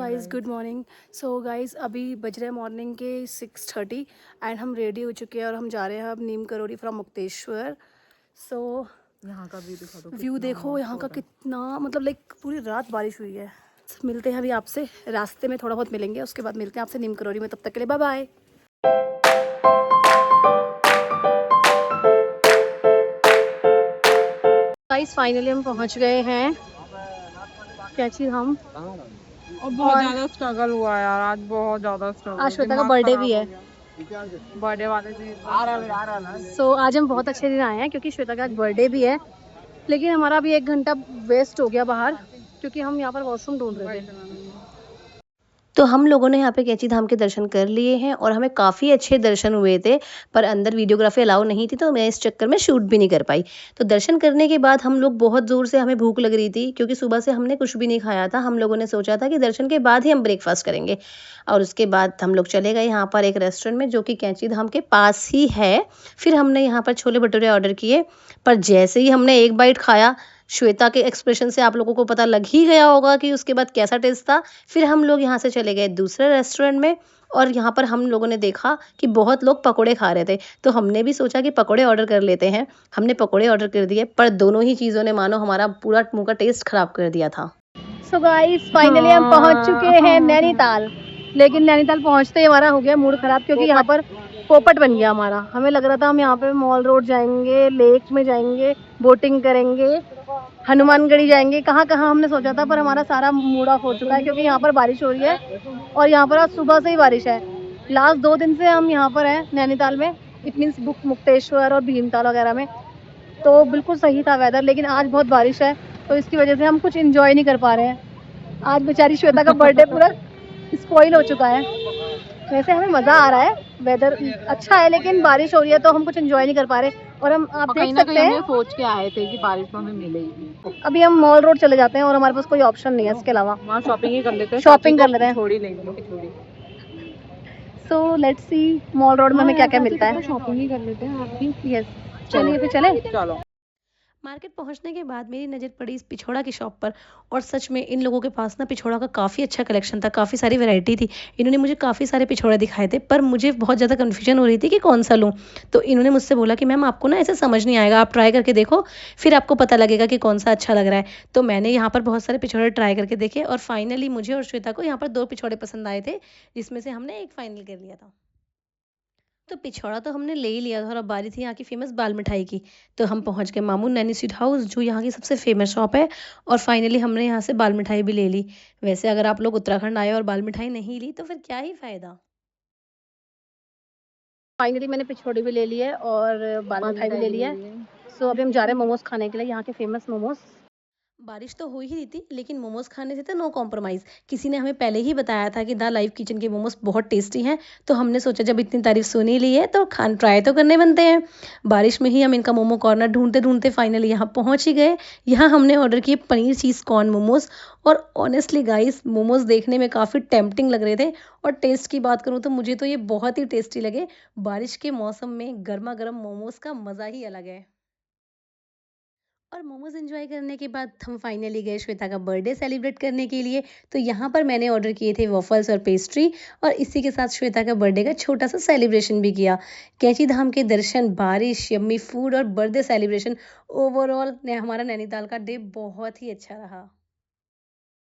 Guys good morning. So guys अभी बज रहे हैं मॉर्निंग के 6:30 एंड हम रेडी हो चुके हैं और हम जा रहे हैं अब नीम करोली फ्रॉम मुक्तेश्वर। सो यहाँ का व्यू दिखा दो, व्यू देखो यहाँ का कितना, मतलब लाइक पूरी रात बारिश हुई है। मिलते हैं अभी आपसे, रास्ते में थोड़ा बहुत मिलेंगे, उसके बाद मिलते हैं आपसे नीम करोली में। तब तक के लिए बाय बाय। गाइस फाइनली हम पहुँच गए हैं कैंची धाम और बहुत ज्यादा स्ट्रगल हुआ यार आज, बहुत ज्यादा स्ट्रगल। आज श्वेता का बर्थडे भी है, बर्थडे वाले दिन। सो आज हम बहुत अच्छे दिन आए हैं क्योंकि श्वेता का आज बर्थडे भी है। लेकिन हमारा भी 1 घंटा वेस्ट हो गया बाहर क्योंकि हम यहाँ पर वॉशरूम ढूंढ रहे थे। तो हम लोगों ने यहाँ पे कैंची धाम के दर्शन कर लिए हैं और हमें काफ़ी अच्छे दर्शन हुए थे, पर अंदर वीडियोग्राफी अलाउ नहीं थी तो मैं इस चक्कर में शूट भी नहीं कर पाई। तो दर्शन करने के बाद हम लोग बहुत ज़ोर से, हमें भूख लग रही थी क्योंकि सुबह से हमने कुछ भी नहीं खाया था। हम लोगों ने सोचा था कि दर्शन के बाद ही हम ब्रेकफास्ट करेंगे और उसके बाद हम लोग चले गए यहाँ पर एक रेस्टोरेंट में जो कि कैंची धाम के पास ही है। फिर हमने यहाँ पर छोले भटूरे ऑर्डर किए, पर जैसे ही हमने एक बाइट खाया, श्वेता के एक्सप्रेशन से आप लोगों को पता लग ही गया होगा कि उसके बाद कैसा टेस्ट था। फिर हम लोग यहाँ से चले गए दूसरे रेस्टोरेंट में और यहाँ पर हम लोगों ने देखा कि बहुत लोग पकोड़े खा रहे थे, तो हमने भी सोचा कि पकोड़े ऑर्डर कर लेते हैं। हमने पकोड़े ऑर्डर कर दिए, पर दोनों ही चीज़ों ने मानो हमारा पूरा मुंह का टेस्ट खराब कर दिया था। सो गाइस फाइनली हम पहुँच चुके हैं नैनीताल। लेकिन नैनीताल पहुँचते ही हमारा हो गया मूड खराब क्योंकि यहाँ पर पोपट बन गया हमारा। हमें लग रहा था हम यहाँ पे मॉल रोड जाएंगे, लेक में जाएंगे, बोटिंग करेंगे, हनुमानगढ़ी जाएंगे, कहाँ कहाँ हमने सोचा था, पर हमारा सारा मूड ऑफ हो चुका है क्योंकि यहाँ पर बारिश हो रही है और यहाँ पर आज सुबह से ही बारिश है। लास्ट 2 दिन से हम यहाँ पर हैं नैनीताल में, इट मीन्स मुक्तेश्वर और भीमताल वगैरह में, तो बिल्कुल सही था वेदर। लेकिन आज बहुत बारिश है तो इसकी वजह से हम कुछ एंजॉय नहीं कर पा रहे हैं। आज बेचारी श्वेता का बर्थडे पूरा स्पॉइल हो चुका है। वैसे हमें मज़ा आ रहा है, वेदर अच्छा है, लेकिन बारिश हो रही है तो हम कुछ एंजॉय नहीं कर पा रहे। और हम आप देख सकते हैं, सोच के आए थे कि बारिश में हमें मिलेगी। अभी हम मॉल रोड चले जाते हैं और हमारे पास कोई ऑप्शन नहीं है इसके अलावा। वहाँ शॉपिंग ही कर लेते हैं, शॉपिंग कर लेते हैं। छोड़ी नहीं। So let's see mall road में हमें क्या क्या मिलता है। शॉपिंग ही कर लेते हैं आप भी। यस, चलिए फिर चले। चलो। मार्केट पहुंचने के बाद मेरी नज़र पड़ी इस पिछोड़ा की शॉप पर, और सच में इन लोगों के पास ना पिछोड़ा का काफ़ी अच्छा कलेक्शन था, काफ़ी सारी वैरायटी थी। इन्होंने मुझे काफ़ी सारे पिछोड़े दिखाए थे, पर मुझे बहुत ज़्यादा कन्फ्यूजन हो रही थी कि कौन सा लूँ। तो इन्होंने मुझसे बोला कि मैम आपको ना ऐसे समझ नहीं आएगा, आप ट्राई करके देखो, फिर आपको पता लगेगा कि कौन सा अच्छा लग रहा है। तो मैंने यहाँ पर बहुत सारे पिछोड़े ट्राई करके देखे और फाइनली मुझे और श्वेता को यहाँ पर 2 पिछोड़े पसंद आए थे, जिसमें से हमने एक फाइनल कर लिया था। तो पिछौड़ा तो हमने ले ही लिया था और अब बारी थी यहाँ की फेमस बाल मिठाई की। तो हम पहुँच गए मामू नैनी स्वीट हाउस, जो यहाँ की सबसे फेमस शॉप है, और फाइनली हमने यहाँ से बाल मिठाई भी ले ली। वैसे अगर आप लोग उत्तराखंड आए और बाल मिठाई नहीं ली तो फिर क्या ही फ़ायदा। फाइनली मैंने पिछौड़ी भी ले ली है और बाल मिठाई भी ले ली है। सो अभी हम जा रहे हैं मोमोज खाने के लिए, यहाँ के फेमस मोमोज। बारिश तो हो ही रही थी लेकिन मोमोज खाने से तो नो कॉम्प्रोमाइज़। किसी ने हमें पहले ही बताया था कि द लाइव किचन के मोमोज बहुत टेस्टी हैं, तो हमने सोचा जब इतनी तारीफ सुन ही ली है तो खान ट्राई तो करने बनते हैं। बारिश में ही हम इनका मोमो कॉर्नर ढूंढते ढूंढते फाइनली यहाँ पहुँच ही गए। यहाँ हमने ऑर्डर किए पनीर चीज़ कॉर्न मोमोज, और ऑनेस्टली गाइस मोमोज देखने में काफ़ी टेम्पटिंग लग रहे थे, और टेस्ट की बात करूँ तो मुझे तो ये बहुत ही टेस्टी लगे। बारिश के मौसम में गर्मा गर्म मोमोज का मज़ा ही अलग है। और मोमोज एंजॉय करने के बाद हम फाइनली गए श्वेता का बर्थडे सेलिब्रेट करने के लिए। तो यहाँ पर मैंने ऑर्डर किए थे वॉफल्स और पेस्ट्री, और इसी के साथ श्वेता का बर्थडे का छोटा सा सेलिब्रेशन भी किया। कैंची धाम के दर्शन, बारिश, यम्मी फूड और बर्थडे सेलिब्रेशन, ओवरऑल हमारा नैनीताल का डे बहुत ही अच्छा रहा।